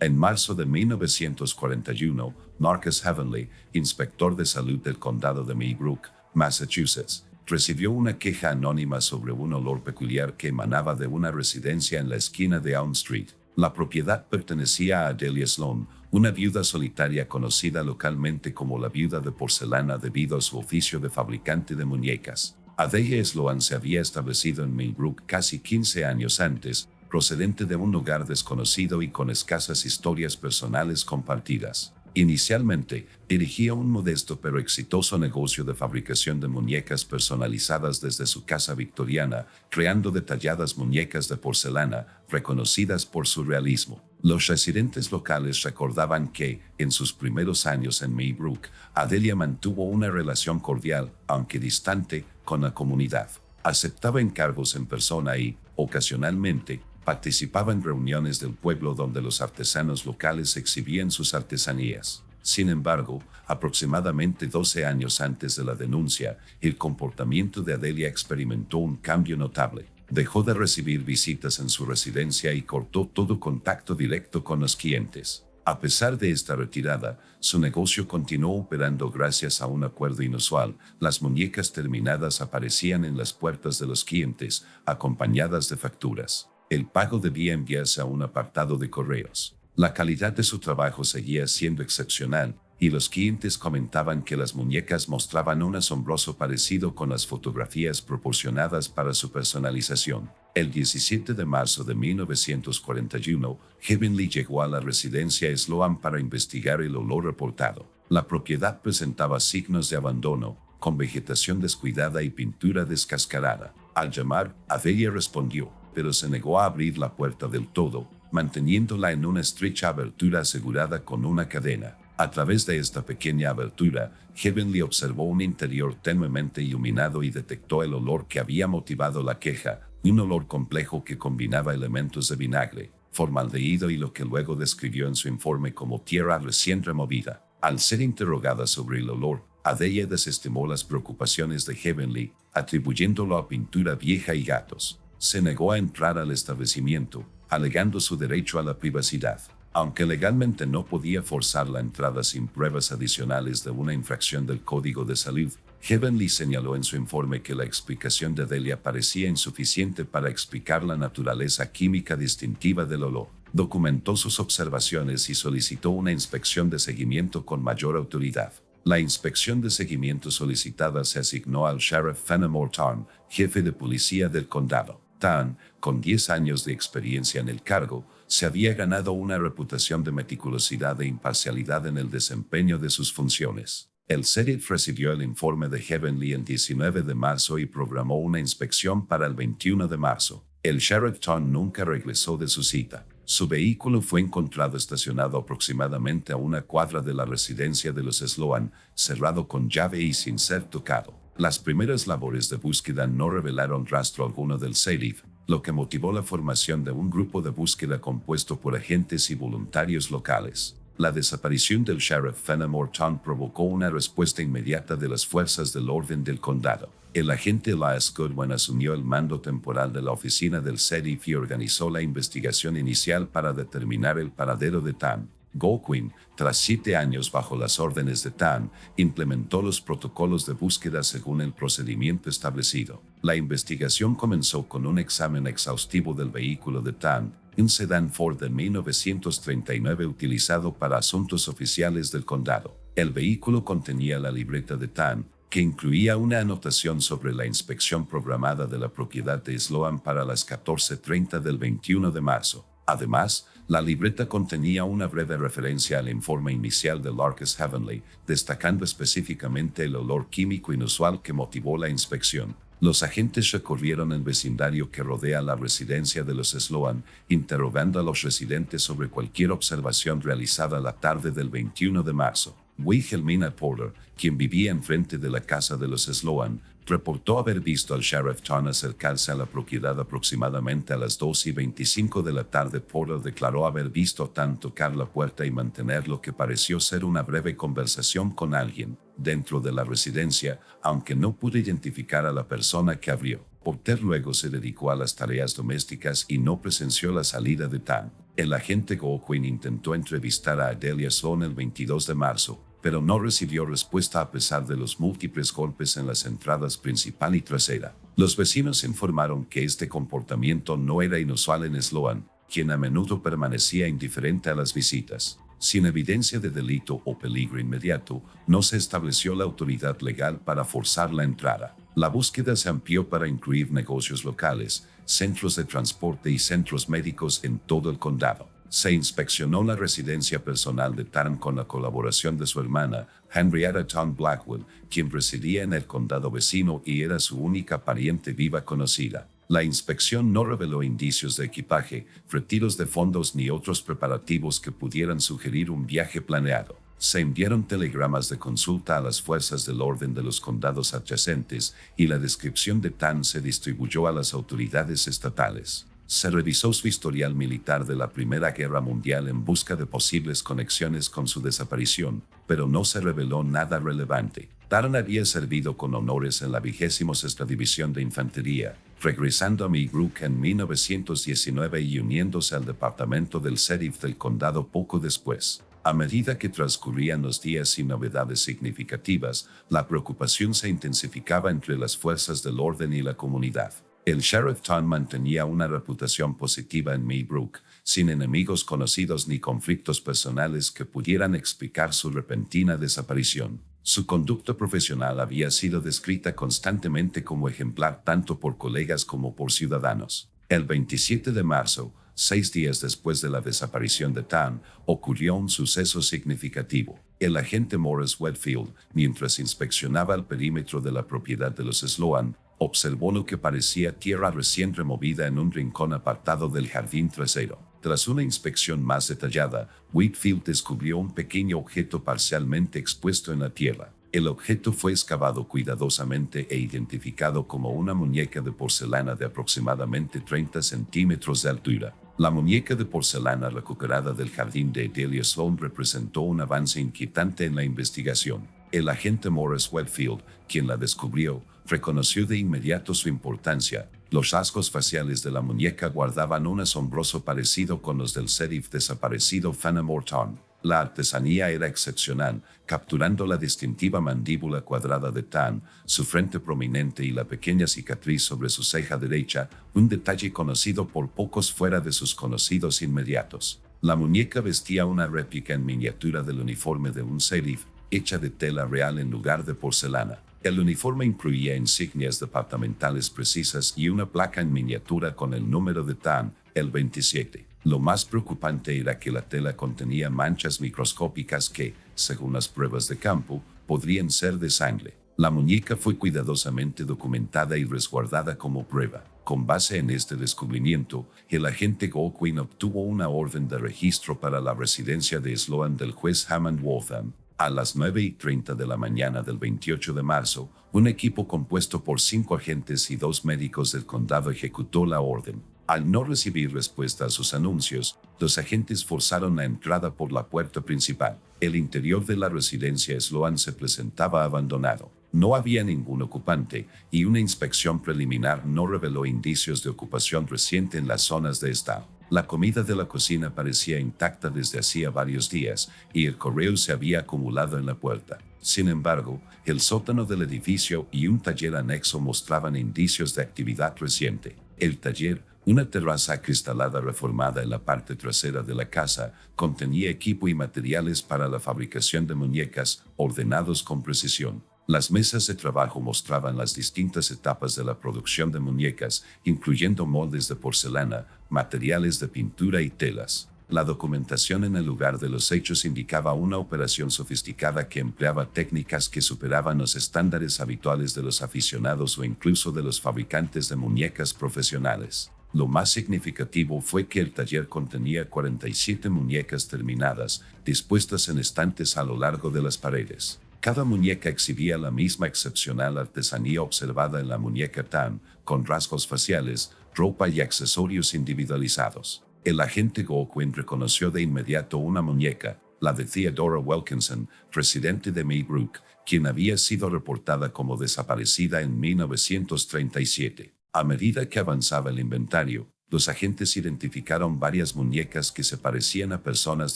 En marzo de 1941, Marcus Heavenly, inspector de salud del condado de Millbrook, Massachusetts, recibió una queja anónima sobre un olor peculiar que emanaba de una residencia en la esquina de Elm Street. La propiedad pertenecía a Adelia Sloan, una viuda solitaria conocida localmente como la viuda de porcelana debido a su oficio de fabricante de muñecas. Adelia Sloan se había establecido en Millbrook casi 15 años antes, procedente de un lugar desconocido y con escasas historias personales compartidas. Inicialmente, dirigía un modesto pero exitoso negocio de fabricación de muñecas personalizadas desde su casa victoriana, creando detalladas muñecas de porcelana, reconocidas por su realismo. Los residentes locales recordaban que, en sus primeros años en Millbrook, Adelia mantuvo una relación cordial, aunque distante, con la comunidad. Aceptaba encargos en persona y, ocasionalmente, participaba en reuniones del pueblo donde los artesanos locales exhibían sus artesanías. Sin embargo, aproximadamente 12 años antes de la denuncia, el comportamiento de Adelia experimentó un cambio notable. Dejó de recibir visitas en su residencia y cortó todo contacto directo con los clientes. A pesar de esta retirada, su negocio continuó operando gracias a un acuerdo inusual. Las muñecas terminadas aparecían en las puertas de los clientes, acompañadas de facturas. El pago debía enviarse a un apartado de correos. La calidad de su trabajo seguía siendo excepcional, y los clientes comentaban que las muñecas mostraban un asombroso parecido con las fotografías proporcionadas para su personalización. El 17 de marzo de 1941, Heavenly llegó a la residencia Sloan para investigar el olor reportado. La propiedad presentaba signos de abandono, con vegetación descuidada y pintura descascarada. Al llamar, Adelia respondió, pero se negó a abrir la puerta del todo, manteniéndola en una estrecha abertura asegurada con una cadena. A través de esta pequeña abertura, Heavenly observó un interior tenuemente iluminado y detectó el olor que había motivado la queja, un olor complejo que combinaba elementos de vinagre, formaldehído y lo que luego describió en su informe como tierra recién removida. Al ser interrogada sobre el olor, Adelia desestimó las preocupaciones de Heavenly, atribuyéndolo a pintura vieja y gatos. Se negó a entrar al establecimiento, alegando su derecho a la privacidad. Aunque legalmente no podía forzar la entrada sin pruebas adicionales de una infracción del Código de Salud, Heavenly señaló en su informe que la explicación de Adelia parecía insuficiente para explicar la naturaleza química distintiva del olor. Documentó sus observaciones y solicitó una inspección de seguimiento con mayor autoridad. La inspección de seguimiento solicitada se asignó al sheriff Fenimore Tarn, jefe de policía del condado. Tarn, con 10 años de experiencia en el cargo, se había ganado una reputación de meticulosidad e imparcialidad en el desempeño de sus funciones. El sheriff recibió el informe de Heavenly el 19 de marzo y programó una inspección para el 21 de marzo. El sheriff Tarn nunca regresó de su cita. Su vehículo fue encontrado estacionado aproximadamente a una cuadra de la residencia de los Sloan, cerrado con llave y sin ser tocado. Las primeras labores de búsqueda no revelaron rastro alguno del sheriff, lo que motivó la formación de un grupo de búsqueda compuesto por agentes y voluntarios locales. La desaparición del sheriff Fenimore Tarn provocó una respuesta inmediata de las fuerzas del orden del condado. El agente Elias Goodwin asumió el mando temporal de la oficina del sheriff y organizó la investigación inicial para determinar el paradero de Tarn. Goodwin, tras 7 años bajo las órdenes de Tarn, implementó los protocolos de búsqueda según el procedimiento establecido. La investigación comenzó con un examen exhaustivo del vehículo de Tarn, un sedán Ford de 1939 utilizado para asuntos oficiales del condado. El vehículo contenía la libreta de Tarn, que incluía una anotación sobre la inspección programada de la propiedad de Sloan para las 14:30 del 21 de marzo. Además, la libreta contenía una breve referencia al informe inicial de Marcus Heavenly, destacando específicamente el olor químico inusual que motivó la inspección. Los agentes recorrieron el vecindario que rodea la residencia de los Sloan, interrogando a los residentes sobre cualquier observación realizada la tarde del 21 de marzo. Wilhelmina Porter, quien vivía enfrente de la casa de los Sloan, reportó haber visto al sheriff Tarn acercarse a la propiedad aproximadamente a las 2:25 de la tarde. Porter declaró haber visto a Tarn tocar la puerta y mantener lo que pareció ser una breve conversación con alguien dentro de la residencia, aunque no pudo identificar a la persona que abrió. Porter luego se dedicó a las tareas domésticas y no presenció la salida de Tarn. El agente Goldquin intentó entrevistar a Adelia Sloan el 22 de marzo, pero no recibió respuesta a pesar de los múltiples golpes en las entradas principal y trasera. Los vecinos informaron que este comportamiento no era inusual en Sloan, quien a menudo permanecía indiferente a las visitas. Sin evidencia de delito o peligro inmediato, no se estableció la autoridad legal para forzar la entrada. La búsqueda se amplió para incluir negocios locales, centros de transporte y centros médicos en todo el condado. Se inspeccionó la residencia personal de Tarn con la colaboración de su hermana, Henrietta Tarn Blackwell, quien residía en el condado vecino y era su única pariente viva conocida. La inspección no reveló indicios de equipaje, retiros de fondos ni otros preparativos que pudieran sugerir un viaje planeado. Se enviaron telegramas de consulta a las fuerzas del orden de los condados adyacentes y la descripción de Tan se distribuyó a las autoridades estatales. Se revisó su historial militar de la Primera Guerra Mundial en busca de posibles conexiones con su desaparición, pero no se reveló nada relevante. Tarn había servido con honores en la 26ª División de Infantería, regresando a Meybrook en 1919 y uniéndose al departamento del sheriff del condado poco después. A medida que transcurrían los días sin novedades significativas, la preocupación se intensificaba entre las fuerzas del orden y la comunidad. El sheriff Tarn mantenía una reputación positiva en Meybrook, sin enemigos conocidos ni conflictos personales que pudieran explicar su repentina desaparición. Su conducta profesional había sido descrita constantemente como ejemplar tanto por colegas como por ciudadanos. El 27 de marzo, 6 días después de la desaparición de Tan, ocurrió un suceso significativo. El agente Morris Wetfield, mientras inspeccionaba el perímetro de la propiedad de los Sloan, observó lo que parecía tierra recién removida en un rincón apartado del jardín trasero. Tras una inspección más detallada, Whitfield descubrió un pequeño objeto parcialmente expuesto en la tierra. El objeto fue excavado cuidadosamente e identificado como una muñeca de porcelana de aproximadamente 30 centímetros de altura. La muñeca de porcelana recuperada del jardín de Adelia Sloan representó un avance inquietante en la investigación. El agente Morris Wetfield, quien la descubrió, reconoció de inmediato su importancia. Los rasgos faciales de la muñeca guardaban un asombroso parecido con los del sheriff desaparecido Fenimore Tarn. La artesanía era excepcional, capturando la distintiva mandíbula cuadrada de Tan, su frente prominente y la pequeña cicatriz sobre su ceja derecha, un detalle conocido por pocos fuera de sus conocidos inmediatos. La muñeca vestía una réplica en miniatura del uniforme de un sheriff, hecha de tela real en lugar de porcelana. El uniforme incluía insignias departamentales precisas y una placa en miniatura con el número de Tan, el 27. Lo más preocupante era que la tela contenía manchas microscópicas que, según las pruebas de campo, podrían ser de sangre. La muñeca fue cuidadosamente documentada y resguardada como prueba. Con base en este descubrimiento, el agente Goldquin obtuvo una orden de registro para la residencia de Sloan del juez Hammond Waltham. A las 9:30 de la mañana del 28 de marzo, un equipo compuesto por 5 agentes y 2 médicos del condado ejecutó la orden. Al no recibir respuesta a sus anuncios, los agentes forzaron la entrada por la puerta principal. El interior de la residencia Sloan se presentaba abandonado. No había ningún ocupante y una inspección preliminar no reveló indicios de ocupación reciente en las zonas de estado. La comida de la cocina parecía intacta desde hacía varios días y el correo se había acumulado en la puerta. Sin embargo, el sótano del edificio y un taller anexo mostraban indicios de actividad reciente. El taller, una terraza acristalada reformada en la parte trasera de la casa, contenía equipo y materiales para la fabricación de muñecas, ordenados con precisión. Las mesas de trabajo mostraban las distintas etapas de la producción de muñecas, incluyendo moldes de porcelana, materiales de pintura y telas. La documentación en el lugar de los hechos indicaba una operación sofisticada que empleaba técnicas que superaban los estándares habituales de los aficionados o incluso de los fabricantes de muñecas profesionales. Lo más significativo fue que el taller contenía 47 muñecas terminadas, dispuestas en estantes a lo largo de las paredes. Cada muñeca exhibía la misma excepcional artesanía observada en la muñeca Tan, con rasgos faciales, ropa y accesorios individualizados. El agente Goldquin reconoció de inmediato una muñeca, la de Theodora Wilkinson, residente de Meybrook, quien había sido reportada como desaparecida en 1937. A medida que avanzaba el inventario, Los agentes identificaron varias muñecas que se parecían a personas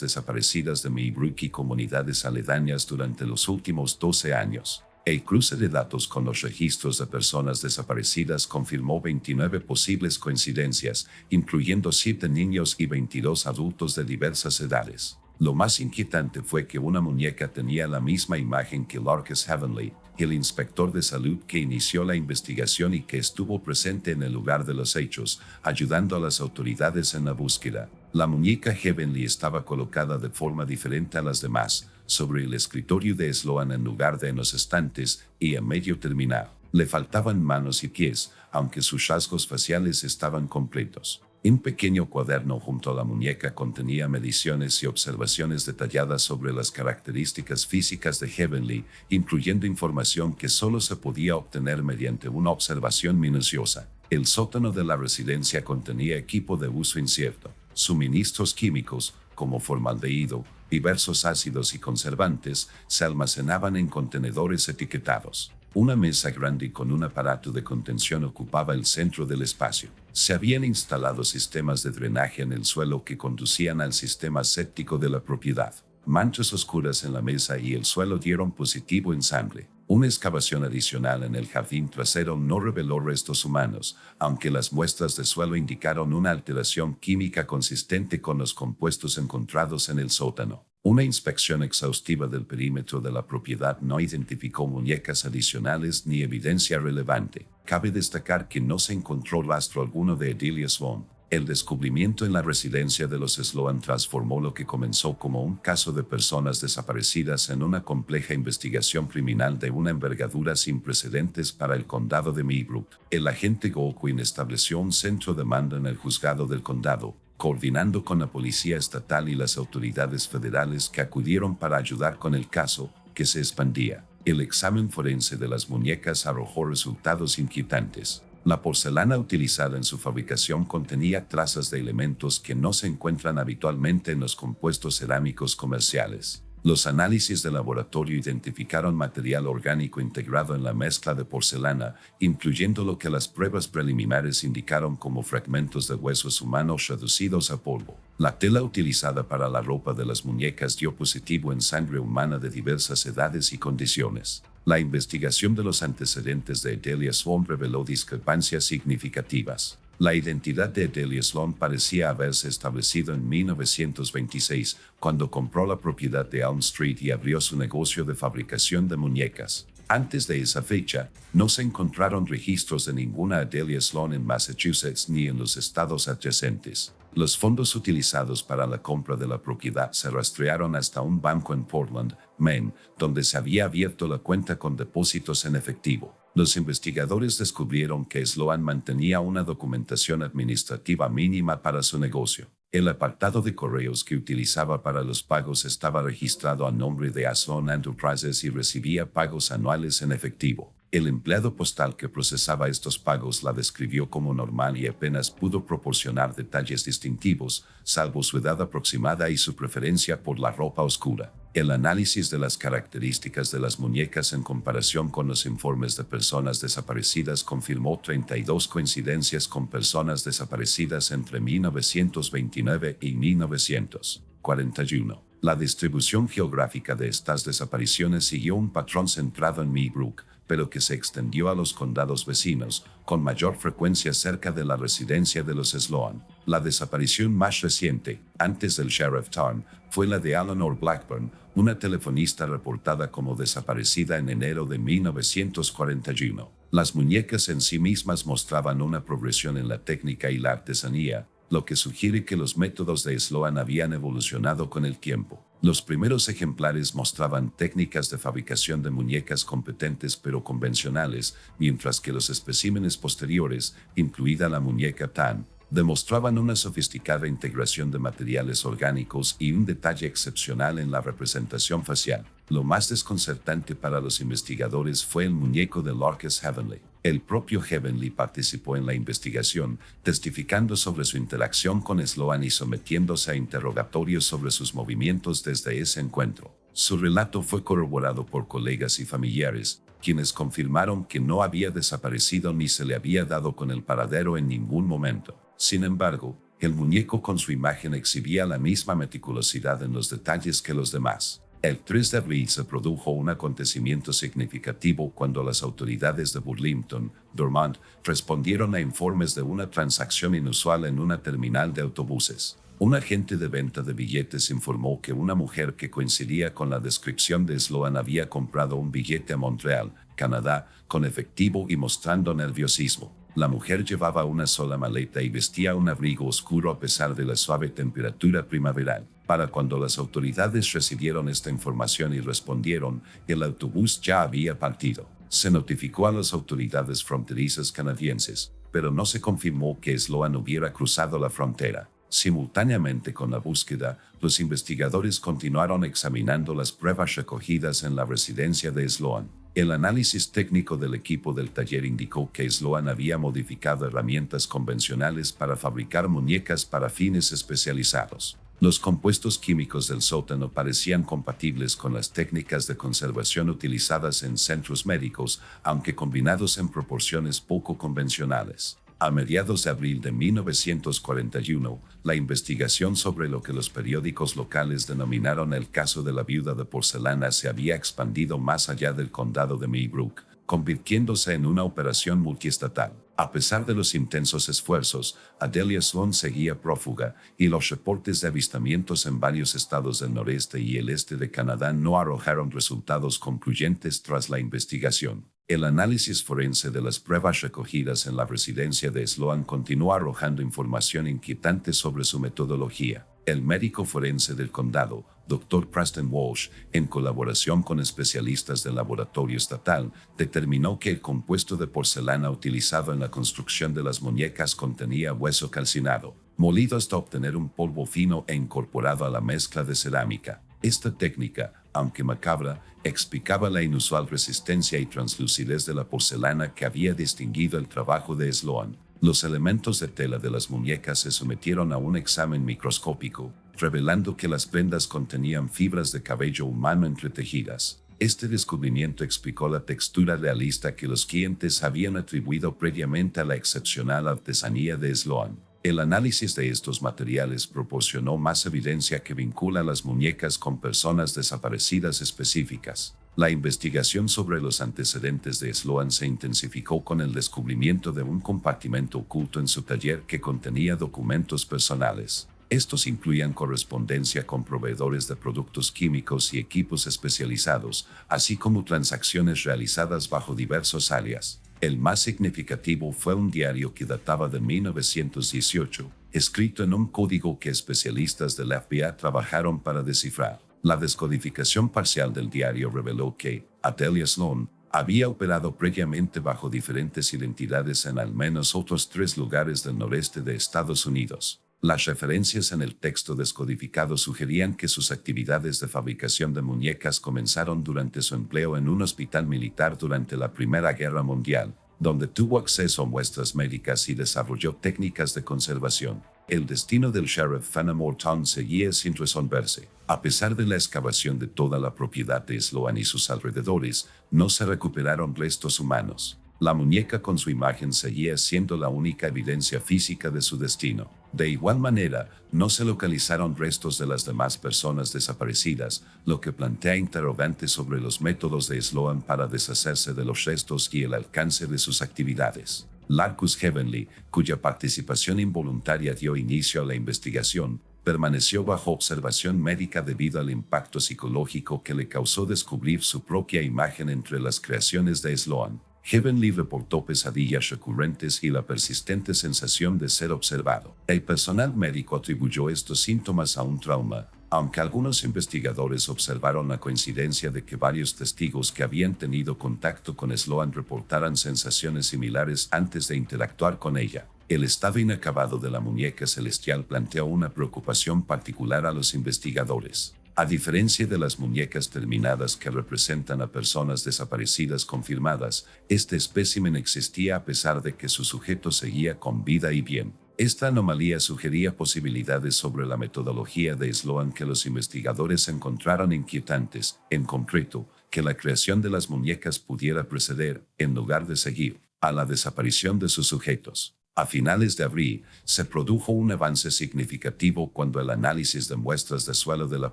desaparecidas de Meybrook y comunidades aledañas durante los últimos 12 años. El cruce de datos con los registros de personas desaparecidas confirmó 29 posibles coincidencias, incluyendo 7 niños y 22 adultos de diversas edades. Lo más inquietante fue que una muñeca tenía la misma imagen que Larkus Heavenly, el inspector de salud que inició la investigación y que estuvo presente en el lugar de los hechos, ayudando a las autoridades en la búsqueda. La muñeca Heavenly estaba colocada de forma diferente a las demás, sobre el escritorio de Sloan en lugar de en los estantes y a medio terminar. Le faltaban manos y pies, aunque sus rasgos faciales estaban completos. Un pequeño cuaderno junto a la muñeca contenía mediciones y observaciones detalladas sobre las características físicas de Heavenly, incluyendo información que solo se podía obtener mediante una observación minuciosa. El sótano de la residencia contenía equipo de uso incierto, suministros químicos, como formaldehído, diversos ácidos y conservantes, se almacenaban en contenedores etiquetados. Una mesa grande con un aparato de contención ocupaba el centro del espacio. Se habían instalado sistemas de drenaje en el suelo que conducían al sistema séptico de la propiedad. Manchas oscuras en la mesa y el suelo dieron positivo en sangre. Una excavación adicional en el jardín trasero no reveló restos humanos, aunque las muestras de suelo indicaron una alteración química consistente con los compuestos encontrados en el sótano. Una inspección exhaustiva del perímetro de la propiedad no identificó muñecas adicionales ni evidencia relevante. Cabe destacar que no se encontró rastro alguno de Adelia Sloan. El descubrimiento en la residencia de los Sloan transformó lo que comenzó como un caso de personas desaparecidas en una compleja investigación criminal de una envergadura sin precedentes para el condado de Meybrook. El agente Goldquin estableció un centro de mando en el juzgado del condado, coordinando con la policía estatal y las autoridades federales que acudieron para ayudar con el caso, que se expandía. El examen forense de las muñecas arrojó resultados inquietantes. La porcelana utilizada en su fabricación contenía trazas de elementos que no se encuentran habitualmente en los compuestos cerámicos comerciales. Los análisis de laboratorio identificaron material orgánico integrado en la mezcla de porcelana, incluyendo lo que las pruebas preliminares indicaron como fragmentos de huesos humanos reducidos a polvo. La tela utilizada para la ropa de las muñecas dio positivo en sangre humana de diversas edades y condiciones. La investigación de los antecedentes de Adelia Sloan reveló discrepancias significativas. La identidad de Adelia Sloan parecía haberse establecido en 1926, cuando compró la propiedad de Elm Street y abrió su negocio de fabricación de muñecas. Antes de esa fecha, no se encontraron registros de ninguna Adelia Sloan en Massachusetts ni en los estados adyacentes. Los fondos utilizados para la compra de la propiedad se rastrearon hasta un banco en Portland, Maine, donde se había abierto la cuenta con depósitos en efectivo. Los investigadores descubrieron que Sloan mantenía una documentación administrativa mínima para su negocio. El apartado de correos que utilizaba para los pagos estaba registrado a nombre de Sloan Enterprises y recibía pagos anuales en efectivo. El empleado postal que procesaba estos pagos la describió como normal y apenas pudo proporcionar detalles distintivos, salvo su edad aproximada y su preferencia por la ropa oscura. El análisis de las características de las muñecas en comparación con los informes de personas desaparecidas confirmó 32 coincidencias con personas desaparecidas entre 1929 y 1941. La distribución geográfica de estas desapariciones siguió un patrón centrado en Meybrook, pero que se extendió a los condados vecinos, con mayor frecuencia cerca de la residencia de los Sloan. La desaparición más reciente, antes del Sheriff Tarn, fue la de Eleanor Blackburn, una telefonista reportada como desaparecida en enero de 1941. Las muñecas en sí mismas mostraban una progresión en la técnica y la artesanía, lo que sugiere que los métodos de Sloan habían evolucionado con el tiempo. Los primeros ejemplares mostraban técnicas de fabricación de muñecas competentes pero convencionales, mientras que los especímenes posteriores, incluida la muñeca Tan, demostraban una sofisticada integración de materiales orgánicos y un detalle excepcional en la representación facial. Lo más desconcertante para los investigadores fue el muñeco de Larkus Heavenly. El propio Heavenly participó en la investigación, testificando sobre su interacción con Sloan y sometiéndose a interrogatorios sobre sus movimientos desde ese encuentro. Su relato fue corroborado por colegas y familiares, quienes confirmaron que no había desaparecido ni se le había dado con el paradero en ningún momento. Sin embargo, el muñeco con su imagen exhibía la misma meticulosidad en los detalles que los demás. El 3 de abril se produjo un acontecimiento significativo cuando las autoridades de Burlington, Vermont, respondieron a informes de una transacción inusual en una terminal de autobuses. Un agente de venta de billetes informó que una mujer que coincidía con la descripción de Sloan había comprado un billete a Montreal, Canadá, con efectivo y mostrando nerviosismo. La mujer llevaba una sola maleta y vestía un abrigo oscuro a pesar de la suave temperatura primaveral. Para cuando las autoridades recibieron esta información y respondieron, el autobús ya había partido. Se notificó a las autoridades fronterizas canadienses, pero no se confirmó que Sloan hubiera cruzado la frontera. Simultáneamente con la búsqueda, los investigadores continuaron examinando las pruebas recogidas en la residencia de Sloan. El análisis técnico del equipo del taller indicó que Sloan había modificado herramientas convencionales para fabricar muñecas para fines especializados. Los compuestos químicos del sótano parecían compatibles con las técnicas de conservación utilizadas en centros médicos, aunque combinados en proporciones poco convencionales. A mediados de abril de 1941, la investigación sobre lo que los periódicos locales denominaron el caso de la viuda de porcelana se había expandido más allá del condado de Millbrook, convirtiéndose en una operación multiestatal. A pesar de los intensos esfuerzos, Adelia Sloan seguía prófuga y los reportes de avistamientos en varios estados del noreste y el este de Canadá no arrojaron resultados concluyentes tras la investigación. El análisis forense de las pruebas recogidas en la residencia de Sloan continuó arrojando información inquietante sobre su metodología. El médico forense del condado, Dr. Preston Walsh, en colaboración con especialistas del laboratorio estatal, determinó que el compuesto de porcelana utilizado en la construcción de las muñecas contenía hueso calcinado, molido hasta obtener un polvo fino e incorporado a la mezcla de cerámica. Esta técnica, aunque macabra, explicaba la inusual resistencia y translucidez de la porcelana que había distinguido el trabajo de Sloan. Los elementos de tela de las muñecas se sometieron a un examen microscópico, revelando que las prendas contenían fibras de cabello humano entretejidas. Este descubrimiento explicó la textura realista que los clientes habían atribuido previamente a la excepcional artesanía de Sloan. El análisis de estos materiales proporcionó más evidencia que vincula las muñecas con personas desaparecidas específicas. La investigación sobre los antecedentes de Sloan se intensificó con el descubrimiento de un compartimento oculto en su taller que contenía documentos personales. Estos incluían correspondencia con proveedores de productos químicos y equipos especializados, así como transacciones realizadas bajo diversos alias. El más significativo fue un diario que databa de 1918, escrito en un código que especialistas del FBI trabajaron para descifrar. La descodificación parcial del diario reveló que Adelia Sloan había operado previamente bajo diferentes identidades en al menos otros 3 lugares del noreste de Estados Unidos. Las referencias en el texto descodificado sugerían que sus actividades de fabricación de muñecas comenzaron durante su empleo en un hospital militar durante la Primera Guerra Mundial, donde tuvo acceso a muestras médicas y desarrolló técnicas de conservación. El destino del sheriff Fenimore Town seguía sin resolverse. A pesar de la excavación de toda la propiedad de Sloan y sus alrededores, no se recuperaron restos humanos. La muñeca con su imagen seguía siendo la única evidencia física de su destino. De igual manera, no se localizaron restos de las demás personas desaparecidas, lo que plantea interrogantes sobre los métodos de Sloan para deshacerse de los restos y el alcance de sus actividades. Larkus Heavenly, cuya participación involuntaria dio inicio a la investigación, permaneció bajo observación médica debido al impacto psicológico que le causó descubrir su propia imagen entre las creaciones de Sloan. Heavenly reportó pesadillas recurrentes y la persistente sensación de ser observado. El personal médico atribuyó estos síntomas a un trauma, aunque algunos investigadores observaron la coincidencia de que varios testigos que habían tenido contacto con Sloan reportaran sensaciones similares antes de interactuar con ella. El estado inacabado de la muñeca celestial planteó una preocupación particular a los investigadores. A diferencia de las muñecas terminadas que representan a personas desaparecidas confirmadas, este espécimen existía a pesar de que su sujeto seguía con vida y bien. Esta anomalía sugería posibilidades sobre la metodología de Sloan que los investigadores encontraron inquietantes, en concreto, que la creación de las muñecas pudiera preceder, en lugar de seguir, a la desaparición de sus sujetos. A finales de abril, se produjo un avance significativo cuando el análisis de muestras de suelo de la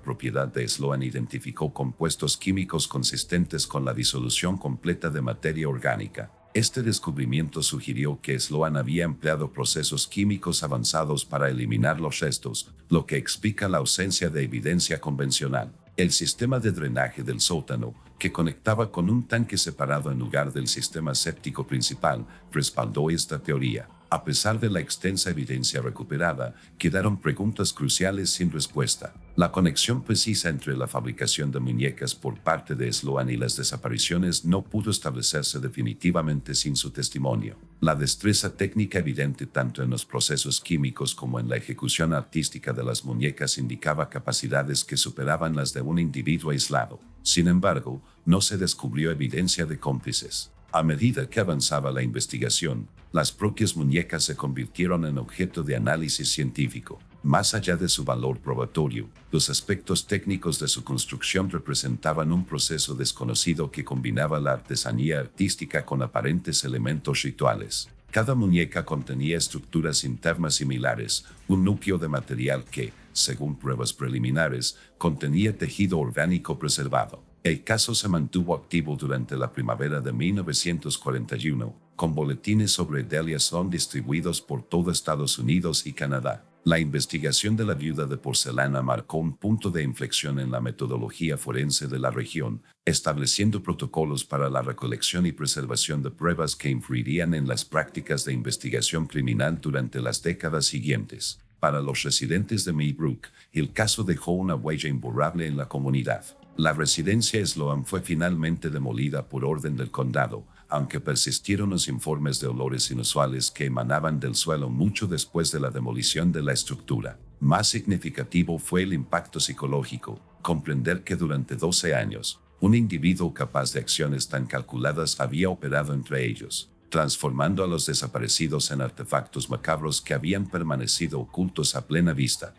propiedad de Sloan identificó compuestos químicos consistentes con la disolución completa de materia orgánica. Este descubrimiento sugirió que Sloan había empleado procesos químicos avanzados para eliminar los restos, lo que explica la ausencia de evidencia convencional. El sistema de drenaje del sótano, que conectaba con un tanque separado en lugar del sistema séptico principal, respaldó esta teoría. A pesar de la extensa evidencia recuperada, quedaron preguntas cruciales sin respuesta. La conexión precisa entre la fabricación de muñecas por parte de Sloan y las desapariciones no pudo establecerse definitivamente sin su testimonio. La destreza técnica evidente tanto en los procesos químicos como en la ejecución artística de las muñecas indicaba capacidades que superaban las de un individuo aislado. Sin embargo, no se descubrió evidencia de cómplices. A medida que avanzaba la investigación, las propias muñecas se convirtieron en objeto de análisis científico. Más allá de su valor probatorio, los aspectos técnicos de su construcción representaban un proceso desconocido que combinaba la artesanía artística con aparentes elementos rituales. Cada muñeca contenía estructuras internas similares, un núcleo de material que, según pruebas preliminares, contenía tejido orgánico preservado. El caso se mantuvo activo durante la primavera de 1941, con boletines sobre Delia Sloan distribuidos por todo Estados Unidos y Canadá. La investigación de la viuda de porcelana marcó un punto de inflexión en la metodología forense de la región, estableciendo protocolos para la recolección y preservación de pruebas que influirían en las prácticas de investigación criminal durante las décadas siguientes. Para los residentes de Maybrook, el caso dejó una huella imborrable en la comunidad. La residencia Sloan fue finalmente demolida por orden del condado, aunque persistieron los informes de olores inusuales que emanaban del suelo mucho después de la demolición de la estructura. Más significativo fue el impacto psicológico, comprender que durante 12 años, un individuo capaz de acciones tan calculadas había operado entre ellos, transformando a los desaparecidos en artefactos macabros que habían permanecido ocultos a plena vista.